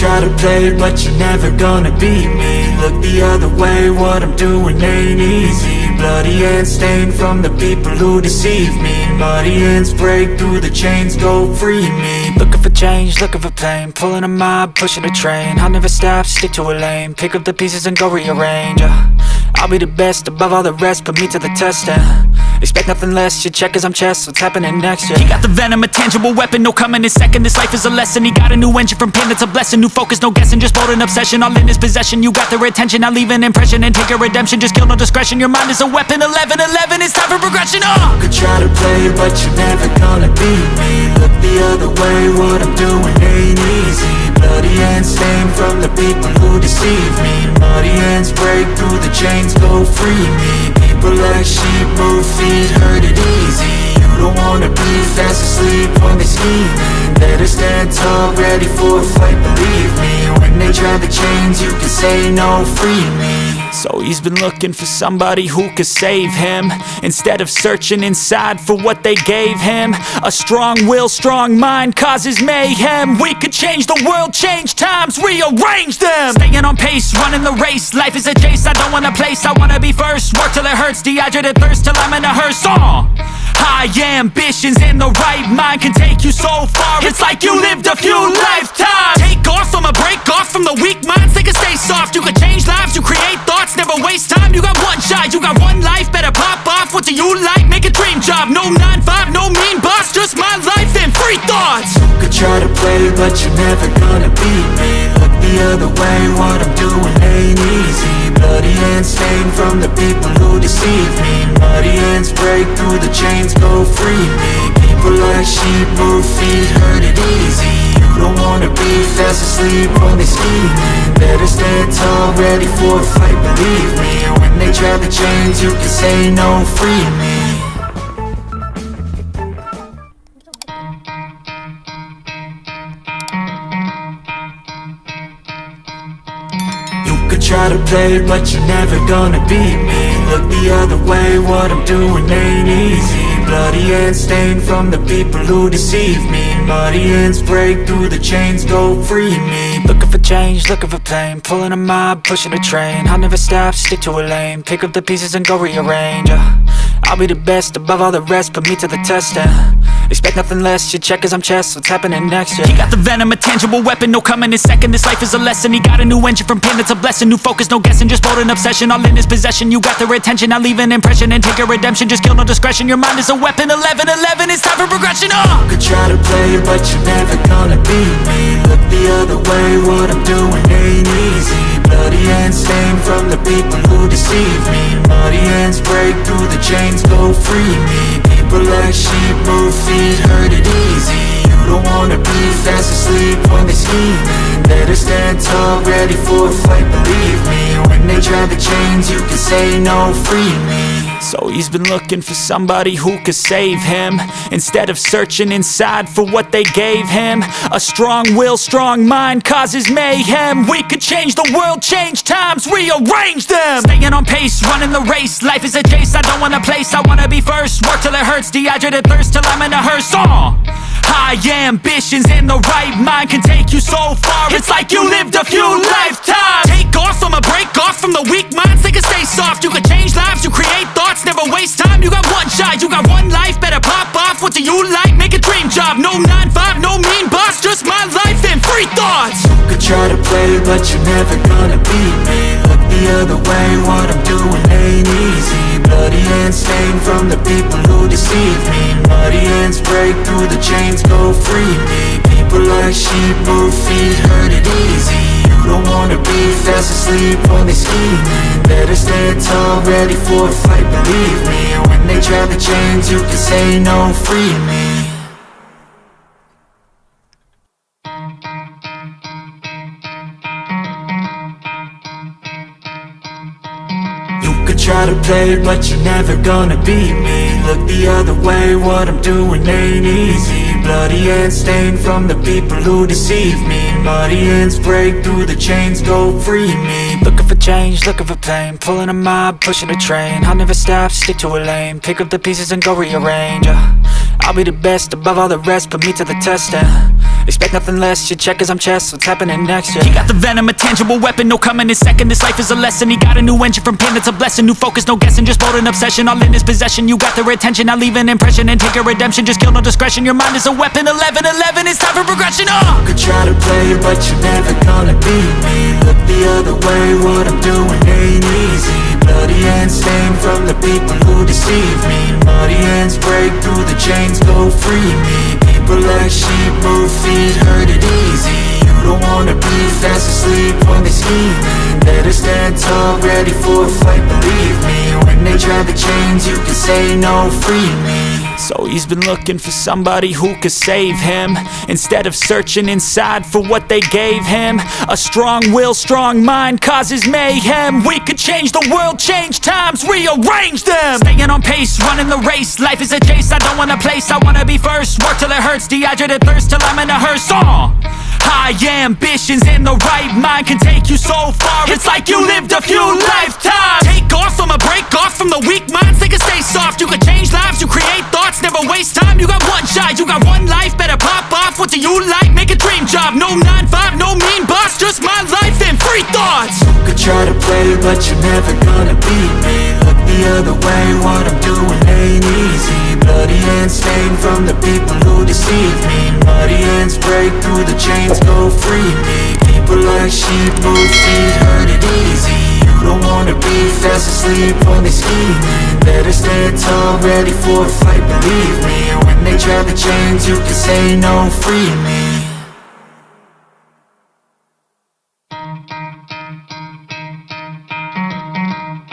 try to play, but you're never gonna beat me. Look the other way, what I'm doing ain't easy. Bloody hands stained from the people who deceive me. Muddy hands break through the chains, go free me. Looking for change, looking for pain, pulling a mob, pushing a train. I'll never stop, stick to a lane, pick up the pieces and go rearrange. I'll be the best above all the rest, put me to the test and expect nothing less, you check as I'm chess, what's happening next, yeah. He got the venom, a tangible weapon, no coming in second. This life is a lesson, he got a new engine from pain, it's a blessing. New focus, no guessing, just bold and obsession, all in his possession. You got their attention, I'll leave an impression and take a redemption. Just kill, no discretion, your mind is a weapon. 11-11, it's time for progression, You could try to play, but you're never gonna beat me. Look the other way, what I'm doing ain't easy. Bloody hands stained from the people who deceive me. Muddy hands break through the chains, go free me. People like sheep move feet, hurt it easy. You don't wanna be fast asleep when they scheming. Better stand tall, ready for a fight, believe me. When they try the chains, you can say no, free me. So he's been looking for somebody who could save him, instead of searching inside for what they gave him. A strong will, strong mind causes mayhem. We could change the world, change times, rearrange them. Staying on pace, running the race. Life is a chase, I don't want a place, I wanna be first. Work till it hurts, dehydrated thirst till I'm in a hearse. High ambitions in the right mind can take you so far. It's like you lived a few lifetimes. Take off from a break off from the weak minds, they can stay soft. You can change lives, you create thoughts, never waste time. You got one shot, you got one life, better pop off. What do you like? Make a dream job. No 9-5, no mean boss, just my life and free thoughts. You could try to play, but you're never gonna beat me. Look the other way, what I'm doing ain't easy. Bloody hands stained from the people who deceive me. Muddy hands break through the chains, go free me. People like sheep move feet, hurt it easy. You don't wanna be fast asleep when they scheming. Better stand tall, ready for a fight, believe me. When they try the chains, you can say no, free me. Try to play, but you're never gonna beat me. Look the other way, what I'm doing ain't easy. Bloody hands stained from the people who deceive me. Muddy hands break through the chains, go free me. Looking for change, looking for pain, pulling a mob, pushing a train. I'll never stop, stick to a lane, pick up the pieces and go rearrange. I'll be the best above all the rest, put me to the test and expect nothing less, you check as I'm chess, what's happening next, yeah. He got the venom, a tangible weapon, no coming in second. This life is a lesson, he got a new engine from pain, it's a blessing. New focus, no guessing, just bold and obsession, all in his possession. You got their attention, I'll leave an impression and take a redemption. Just kill, no discretion, your mind is a weapon. 11-11, it's time for progression, You could try to play, but you're never gonna beat me. Look the other way, what I'm doing ain't easy. Bloody hands stained from the people who deceive me. Muddy hands break through the chains, go free me. People like sheep move feet, hurt it easy. You don't wanna be fast asleep when they scheming. Better stand tall, ready for a fight, believe me. When they try the chains, you can say no, free me. So he's been looking for somebody who could save him, instead of searching inside for what they gave him. A strong will, strong mind causes mayhem. We could change the world, change times, rearrange them. Staying on pace, running the race. Life is a chase, I don't want a place, I wanna be first. Work till it hurts, dehydrated thirst till I'm in a hearse. High ambitions in the right mind can take you so far. It's like you lived a few lifetimes. Take off from a break off from the weak minds, they can stay soft. You can change lives, you create thoughts, never waste time. You got one shot, you got one life, better pop off. What do you like? Make a dream job. No 9-5, no mean boss, just my life and free thoughts. You could try to play, but you're never gonna beat me. Look the other way, what I'm doing ain't easy. Bloody hands stained from the people who deceive me. Muddy hands break through the chains, go free me. People like sheep move feet, hurt it easy. You don't wanna be fast asleep when they scheming. Better stand tall, ready for a fight, believe me. When they try the chains, you can say no, free me. Try to play, but you're never gonna beat me. Look the other way, what I'm doing ain't easy. Bloody hands stained from the people who deceive me. Muddy hands break through the chains, go free me. Looking for change, looking for pain, pulling a mob, pushing a train. I'll never stop, stick to a lane, pick up the pieces and go rearrange. I'll be the best above all the rest, put me to the test and Expect nothing less, you check as I'm chess, what's happening next, yeah. He got the venom, a tangible weapon, no coming in second. This life is a lesson, he got a new engine from pain, that's a blessing. New focus, no guessing, just bold and obsession, all in his possession. You got their attention, I'll leave an impression and take a redemption. Just kill, no discretion, your mind is a weapon. 11-11, it's time for progression, You could try to play, but you're never gonna beat me. Look the other way, what I'm doing ain't easy. Bloody hands stained from the people who deceive me. Muddy hands break through the chains, go free me. People like sheep move feet, hurt it easy. You don't wanna be fast asleep when they scheming. Better stand tall, ready for a fight, believe me. When they try the chains, you can say no, free me. So he's been looking for somebody who could save him, instead of searching inside for what they gave him. A strong will, strong mind causes mayhem. We could change the world, change times, rearrange them. Staying on pace, running the race. Life is a chase, I don't want a place, I wanna be first. Work till it hurts, dehydrated thirst till I'm in a hearse. High ambitions and the right mind can take you so far. It's like you lived a few lifetimes. Take off from a break off from the weak minds, they can stay soft. You can change lives, you create thoughts, never waste time. You got one shot, you got one life, better pop off. What do you like? Make a dream job. No 9-5, no mean boss, just my life and free thoughts. You could try to play, but you're never gonna beat me. Look the other way, what I'm doing ain't easy. Bloody hands stained from the people who deceive me. Muddy hands break through the chains, go free me. People like sheep move feet, hurt it easy. You don't wanna be fast asleep when they scheming. Better stand tall, ready for a fight, believe me. When they try the chains, you can say no, free me.